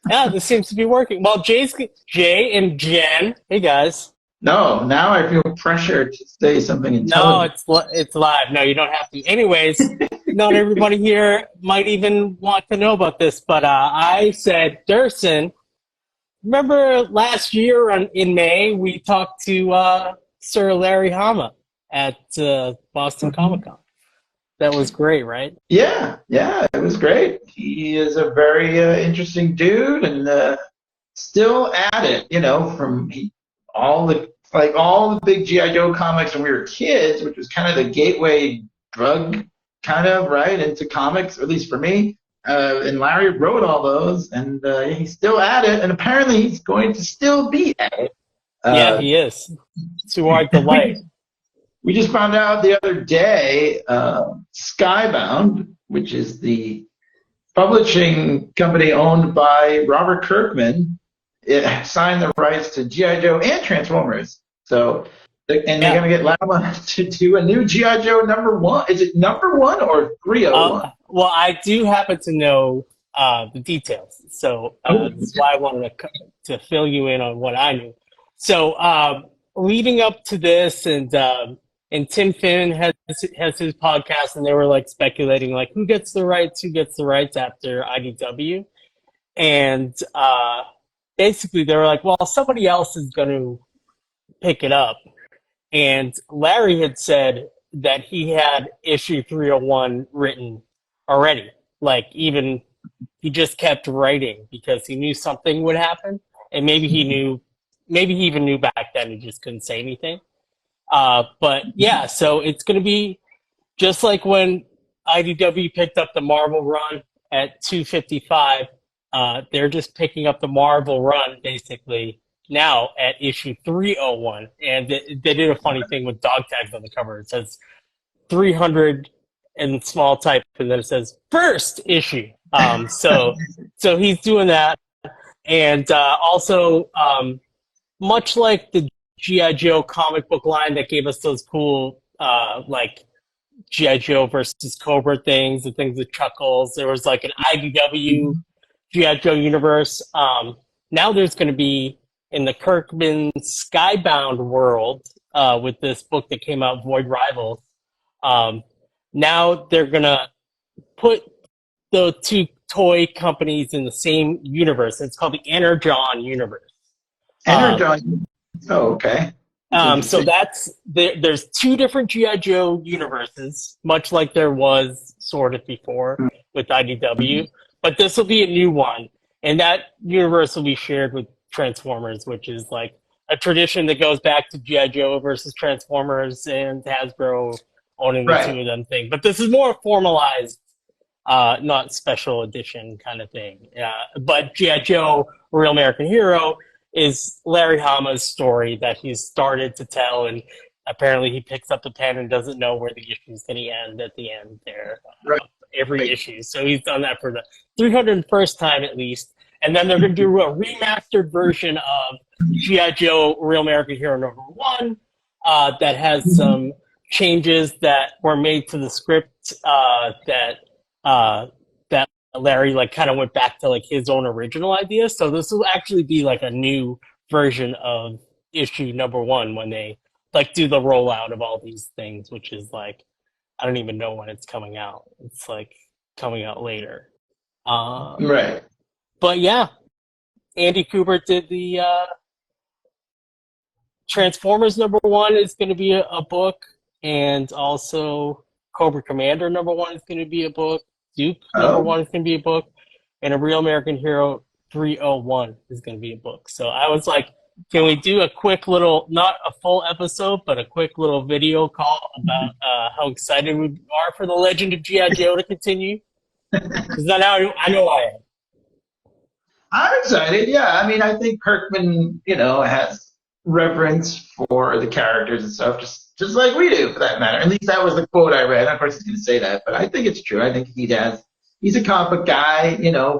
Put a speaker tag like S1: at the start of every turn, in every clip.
S1: Yeah, this seems to be working. Well, Jay and Jen, hey guys.
S2: No, now I feel pressure to say something
S1: No,
S2: intelligent.
S1: it's live. No, you don't have to. Anyways, not everybody here might even want to know about this, but I said, Durson, remember last year in May we talked to Sir Larry Hama at Boston Comic Con. That was great, right?
S2: Yeah, yeah, it was great. He is a very interesting dude, and still at it. From all the big GI Joe comics when we were kids, which was kind of the gateway drug, kind of right into comics, at least for me. And Larry wrote all those, and he's still at it, and apparently he's going to still be at it.
S1: Yeah,
S2: Uh,
S1: he is. To our delight.
S2: we just found out the other day, Skybound, which is the publishing company owned by Robert Kirkman, it signed the rights to G.I. Joe and Transformers. So, they're going to get Lama to do a new G.I. Joe #1. Is it #1 or 301?
S1: Well, I do happen to know the details, so that's why I wanted to fill you in on what I knew. So, leading up to this, and Tim Finn has his podcast, and they were like speculating like who gets the rights after IDW, and basically they were like, well, somebody else is going to pick it up, and Larry had said that he had issue 301 written already. Like, even he just kept writing because he knew something would happen, and maybe he even knew back then. He just couldn't say anything. But yeah, so it's going to be just like when IDW picked up the Marvel run at 255. They're just picking up the Marvel run basically now at issue 301, and they did a funny thing with dog tags on the cover. It says 300 in small type, and then it says first issue. So he's doing that, and also much like the G.I. Joe comic book line that gave us those cool like G.I. Joe versus Cobra things and things with Chuckles. There was like an IDW G.I. Joe universe. Now there's going to be in the Kirkman Skybound world with this book that came out, Void Rivals. Now they're going to put the two toy companies in the same universe. It's called the Energon Universe.
S2: Energon. Oh, okay.
S1: So there's two different G.I. Joe universes, much like there was sort of before with IDW, but this will be a new one, and that universe will be shared with Transformers, which is like a tradition that goes back to G.I. Joe versus Transformers and Hasbro owning the two of them thing. But this is more formalized, not special edition kind of thing. But G.I. Joe, Real American Hero, is Larry Hama's story that he's started to tell, and apparently he picks up the pen and doesn't know where the issue is going to end at the end there. Every issue. So he's done that for the 301st time at least. And then they're going to do a remastered version of G.I. Joe Real American Hero #1 that has some changes that were made to the script that Larry like kind of went back to like his own original idea. So this will actually be like a new version of issue #1 when they like do the rollout of all these things, which is like, I don't even know when it's coming out. It's like coming out later.
S2: Right.
S1: But yeah, Andy Kubert did the Transformers #1 is going to be a book, and also Cobra Commander #1 is going to be a book. Duke #1 is going to be a book, and a Real American Hero 301 is going to be a book. So I was like, can we do a quick little, not a full episode, but a quick little video call about how excited we are for the Legend of G.I. Joe to continue? Because now I know I am.
S2: I'm excited. Yeah, I mean, I think Kirkman, has reverence for the characters and stuff, just like we do, for that matter. At least that was the quote I read. Of course, he's going to say that, but I think it's true. I think he's a comic book guy,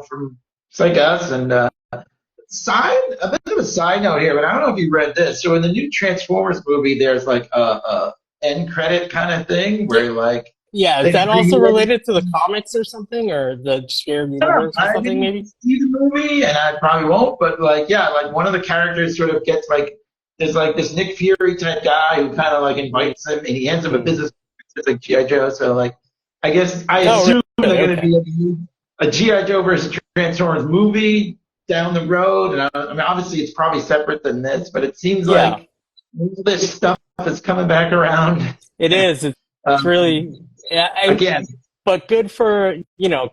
S2: from just like us. And a bit of a side note here, but I don't know if you read this. So in the new Transformers movie, there's like a end credit kind of thing where like
S1: Yeah, is
S2: They
S1: that also
S2: premiered it.
S1: related to the comics or something, or the shared
S2: I don't know.
S1: universe or
S2: I
S1: something?
S2: didn't
S1: Maybe.
S2: see the movie, and I probably won't. But like, yeah, like one of the characters sort of gets like there's like this Nick Fury type guy who kind of like invites him, and he ends up a
S1: Mm-hmm.
S2: business. It's like GI Joe. So like, I guess I
S1: Oh,
S2: assume they're
S1: really?
S2: going to
S1: Okay.
S2: be a GI Joe versus Transformers movie down the road. And I mean, obviously, it's probably separate than this, but it seems
S1: Yeah,
S2: like all this stuff is coming back around.
S1: it is. It's
S2: Um,
S1: really. Yeah,
S2: again,
S1: but good for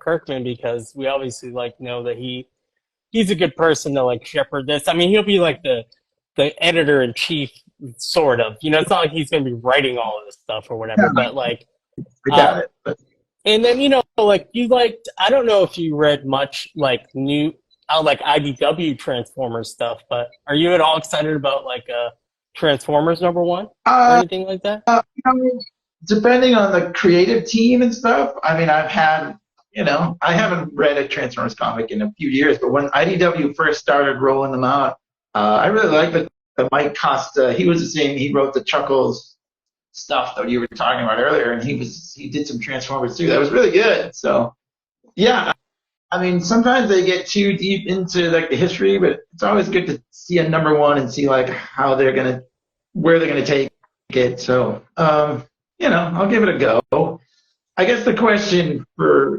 S1: Kirkman because we obviously know that he's a good person to like shepherd this. I mean, he'll be like the editor in chief, sort of. It's not like he's going to be writing all of this stuff or whatever. But like,
S2: I
S1: uh,
S2: got it. But
S1: and then like you liked. I don't know if you read much like new, like IDW Transformers stuff, but are you at all excited about like Transformers #1 or
S2: uh,
S1: anything like that?
S2: you know, depending on the creative team and stuff, I mean, I've had, I haven't read a Transformers comic in a few years, but when IDW first started rolling them out, I really liked the Mike Costa. He was the same. He wrote the Chuckles stuff that you were talking about earlier, and he did some Transformers too. That was really good. So yeah, I mean, sometimes they get too deep into like the history, but it's always good to see a #1 and see like where they're gonna take it. So I'll give it a go. I guess the question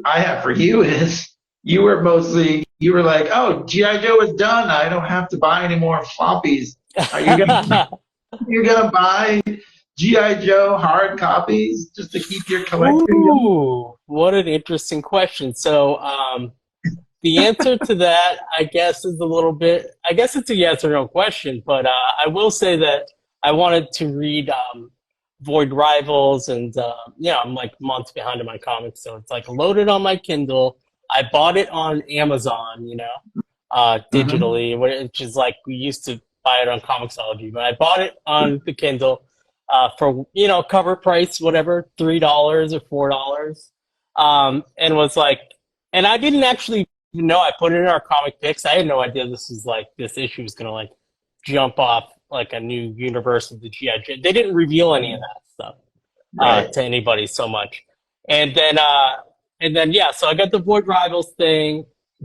S2: I have for you is, you were like, oh, GI Joe is done. I don't have to buy any more floppies. Are you gonna you're gonna buy GI Joe hard copies just to keep your collection going?
S1: Ooh, what an interesting question. So, the answer to that, I guess, is a little bit. I guess it's a yes or no question, but I will say that I wanted to read Void Rivals, and I'm like months behind in my comics, so it's like loaded on my Kindle. I bought it on Amazon,
S2: Mm-hmm.
S1: digitally, which is like we used to buy it on Comixology, but I bought it on the Kindle for cover price, whatever, $3 or $4, and was like, and I didn't actually know. I put it in our comic picks. I had no idea this issue was gonna like jump off like a new universe of the GI Joe. They didn't reveal any of that stuff
S2: Right.
S1: to anybody so much, and then yeah, so I got the Void Rivals thing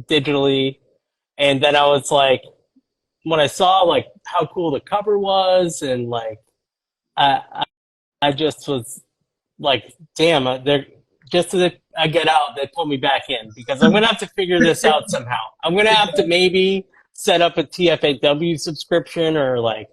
S1: digitally, and then I was like, when I saw like how cool the cover was, and like I I just was like, damn, they're just as I get out, they pull me back in because I'm gonna have to figure this out somehow. I'm gonna have to maybe set up a TFAW subscription or like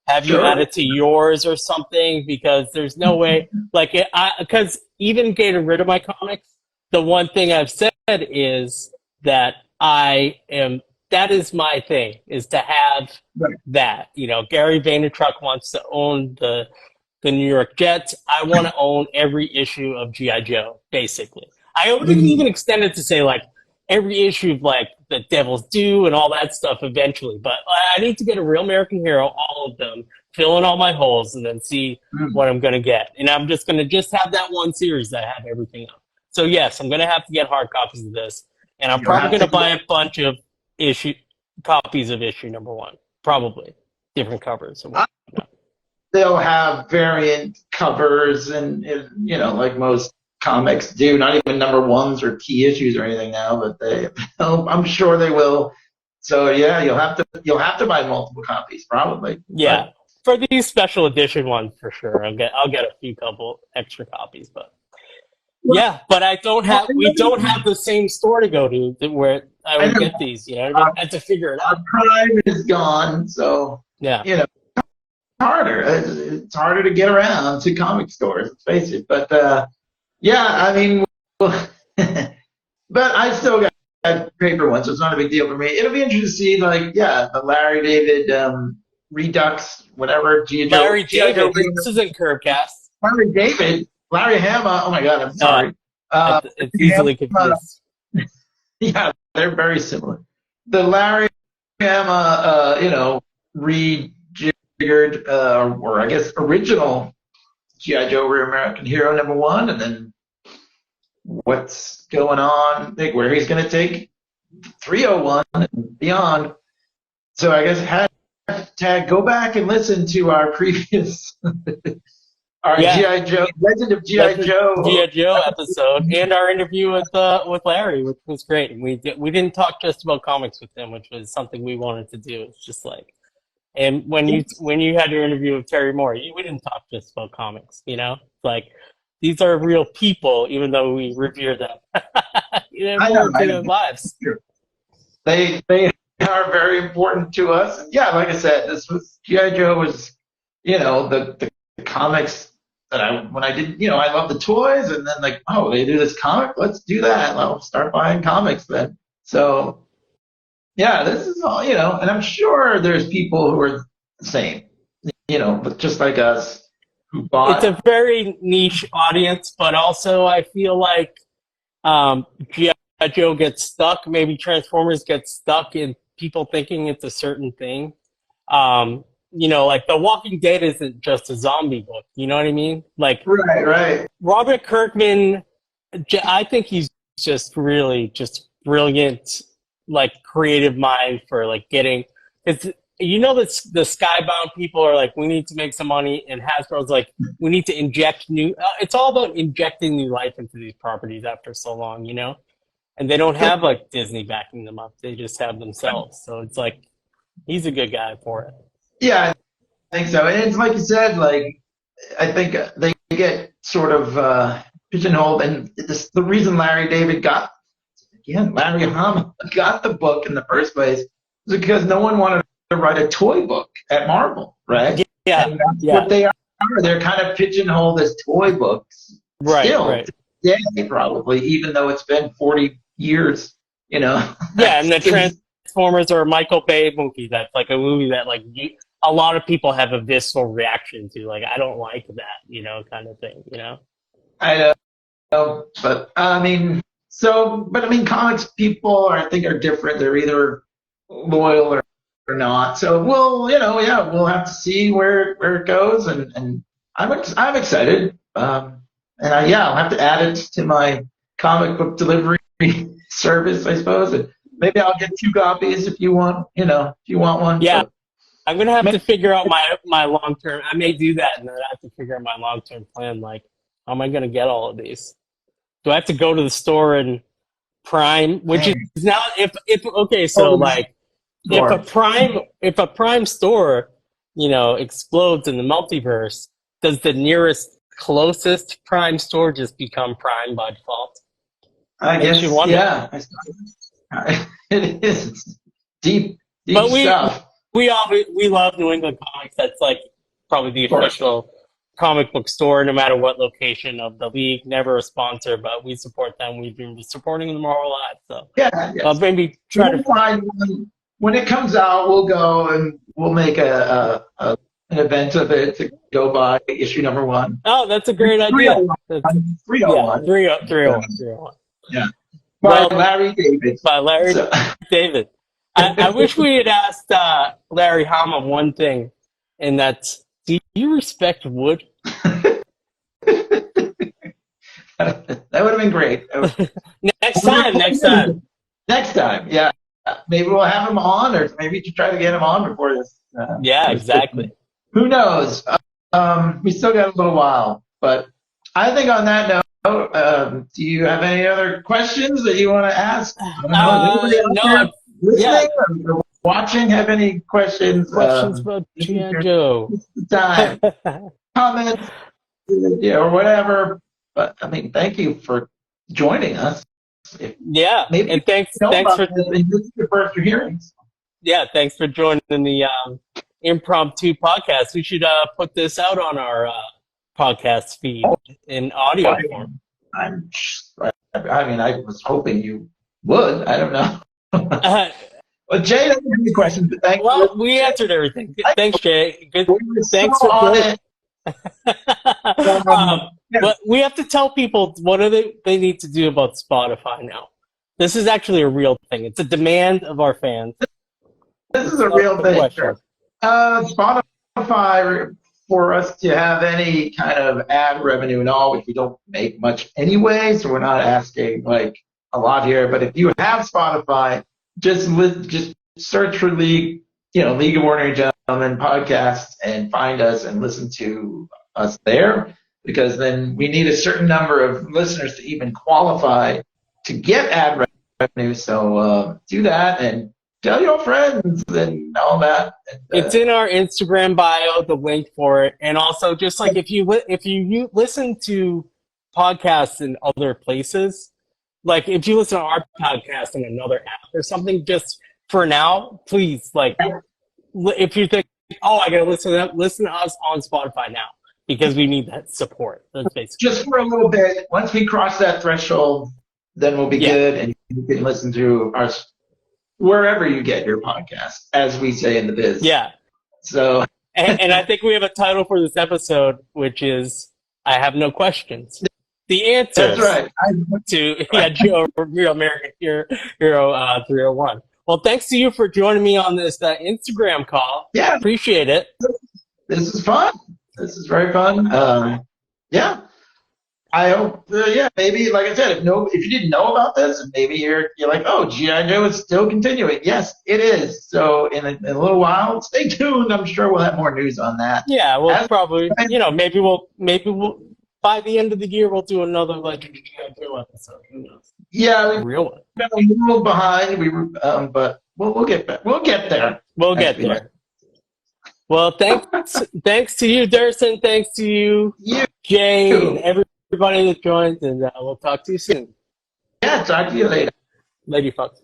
S1: have you add
S2: Sure.
S1: it to yours or something because there's no way like because even getting rid of my comics, the one thing I've said is that I am that is my thing is to have
S2: Right.
S1: that. Gary Vaynerchuk wants to own the New York Jets. I want to own every issue of GI Joe, basically. I would even
S2: We
S1: extend it to say like every issue of like the Devil's Due and all that stuff eventually. But I need to get a real American Hero, all of them, fill in all my holes, and then see what I'm gonna get. And I'm just gonna just have that one series that I have everything of. So yes, I'm gonna have to get hard copies of this, and I'm
S2: You'll
S1: probably
S2: have
S1: gonna
S2: to.
S1: buy a bunch of issue copies of issue #1, probably different covers and whatnot.
S2: They'll have variant covers like most comics do. Not even #1s or key issues or anything now, but I'm sure they will. So yeah, you'll have to buy multiple copies probably.
S1: Yeah,
S2: But
S1: for these special edition ones for sure. I'll get a few couple extra copies, but
S2: well,
S1: yeah, but I don't
S2: I
S1: have we don't have the same store to go to where I would
S2: know
S1: get these. You know what I mean?
S2: our,
S1: I had to figure it
S2: our
S1: out.
S2: prime is gone, so
S1: Yeah.
S2: harder. It's harder to get around to comic stores. Let's face it. But yeah, I mean, well, but I still got paper ones, so it's not a big deal for me. It'll be interesting to see, like, yeah, the Larry David Redux, whatever,
S1: Larry
S2: GI Joe,
S1: David, this isn't Curbcast.
S2: Larry David, Larry Hama. Oh my God, I'm
S1: Uh,
S2: sorry. Uh,
S1: it's easily
S2: Hama,
S1: confused.
S2: yeah, they're very similar. The Larry Hama, rejiggered, or I guess original GI Joe Real American Hero #1, and then what's going on, like where he's going to take 301 and beyond. So I guess hashtag go back and listen to our previous our
S1: Yeah,
S2: GI Joe, Legend of GI
S1: that's the
S2: Joe.
S1: G.I. Joe episode and our interview with Larry, which was great. And we didn't talk just about comics with him, which was something we wanted to do. It's just like, and when you had your interview with Terry Moore, we didn't talk just about comics. Like these are real people, even though we revere them.
S2: I
S1: More
S2: know,
S1: to their lives.
S2: they are very important to us. And yeah, like I said, this was GI Joe was, the comics that when I did, I love the toys, and then like, oh, they do this comic, let's do that. I'll start buying comics then. So yeah, this is all, and I'm sure there's people who are the same, but just like us who
S1: It's a
S2: bought.
S1: very niche audience, but also I feel like G.I. Joe gets stuck. Maybe Transformers get stuck in people thinking it's a certain thing. Like The Walking Dead isn't just a zombie book. You know what I mean? Like
S2: Right.
S1: Robert Kirkman, I think he's just really just brilliant, like creative mind for like getting. It's the Skybound people are like, we need to make some money, and Hasbro's like, we need to inject new. It's all about injecting new life into these properties after so long, and they don't have like Disney backing them up; they just have themselves. So it's like he's a good guy for it.
S2: Yeah, I think so. And it's like you said, like I think they get sort of pigeonholed, and the reason Larry Hama got the book in the first place was because no one wanted to write a toy book at Marvel, right?
S1: Yeah,
S2: And that's
S1: yeah.
S2: what they are. They're kind of pigeonholed as toy books still today, probably, even though it's been 40 years,
S1: Yeah, and the Transformers or Michael Bay movie, that's like a movie that like a lot of people have a visceral reaction to. Like, I don't like that, kind of thing,
S2: I know, but comics people I think are different. They're either loyal or not. So we'll have to see where it goes, and I'm excited. I'll have to add it to my comic book delivery service, I suppose. And maybe I'll get 2 copies if you want one.
S1: Yeah,
S2: So,
S1: I'm gonna have to figure out my long term. I may do that, and then I have to figure out my long term plan. Like, how am I gonna get all of these? Do I have to go to the store and Prime, which is now if okay, so like if a Prime store, explodes in the multiverse, does the nearest closest Prime store just become Prime by default?
S2: I guess you wonder. Yeah. It is. It's deep but stuff.
S1: We love New England comics. That's like probably the official comic book store, no matter what location of the league. Never a sponsor, but we support them. We've been supporting them our whole lives. So
S2: yeah,
S1: maybe try to
S2: find one. When it comes out, we'll go and we'll make an event of it to go buy issue number 1.
S1: Oh, that's a great idea.
S2: 301.
S1: 301.
S2: Yeah. By Larry David.
S1: By Larry David. I wish we had asked Larry Hama one thing, and that's, do you respect wood?
S2: That would have been great.
S1: Next time.
S2: Yeah. Maybe we'll have him on, or maybe to try to get him on before this.
S1: Exactly.
S2: Who knows? We still got a little while, but I think on that note, do you have any other questions that you want to ask? Listening or watching have any questions?
S1: Questions about G.I. Joe.
S2: Time. Comments, or whatever. But thank you for joining us.
S1: Maybe and thanks for
S2: this is your first hearings.
S1: Yeah, thanks for joining the impromptu podcast. We should put this out on our podcast feed in audio form.
S2: I was hoping you would. I don't know. Well, Jay doesn't have any questions, but thanks.
S1: Well, we answered everything. Thanks, Jay. Good. Thanks for joining. But we have to tell people what they need to do about Spotify now. This is actually a real thing. It's a demand of our fans.
S2: This is a real thing. Spotify, for us to have any kind of ad revenue and all, which we don't make much anyway, so we're not asking like a lot here. But if you have Spotify, just search for League of Ordinary Gentlemen podcast and find us and listen to us there, because then we need a certain number of listeners to even qualify to get ad revenue. So do that and tell your friends and all that. And,
S1: it's in our Instagram bio, the link for it, and also just like if you listen to podcasts in other places, like if you listen to our podcast in another app or something, just for now, please, like if you think, oh, I gotta listen to us on Spotify now because we need that support. That's basically
S2: just for a little bit. Once we cross that threshold, then we'll be good, and you can listen to our wherever you get your podcast, as we say in the biz.
S1: Yeah.
S2: So,
S1: and I think we have a title for this episode, which is "I Have No Questions." The answers.
S2: That's right.
S1: To Joe, Real American Hero 301. Well, thanks to you for joining me on this Instagram call.
S2: Yeah,
S1: appreciate it.
S2: This is fun. This is very fun. Yeah. I hope, maybe, like I said, if you didn't know about this, maybe you're like, oh, G.I. Joe is still continuing. Yes, it is. So in a little while, stay tuned. I'm sure we'll have more news on that.
S1: Yeah, we'll probably, maybe we'll by the end of the year, we'll do another G.I. Joe episode. Who knows?
S2: Yeah,
S1: a real one.
S2: Been a little behind. But we'll get back. We'll get there.
S1: We'll get there. Well, thanks to you, Durson. Thanks to you, Jay, and everybody that joined, and we'll talk to you soon.
S2: Yeah, talk to you later.
S1: Lady folks.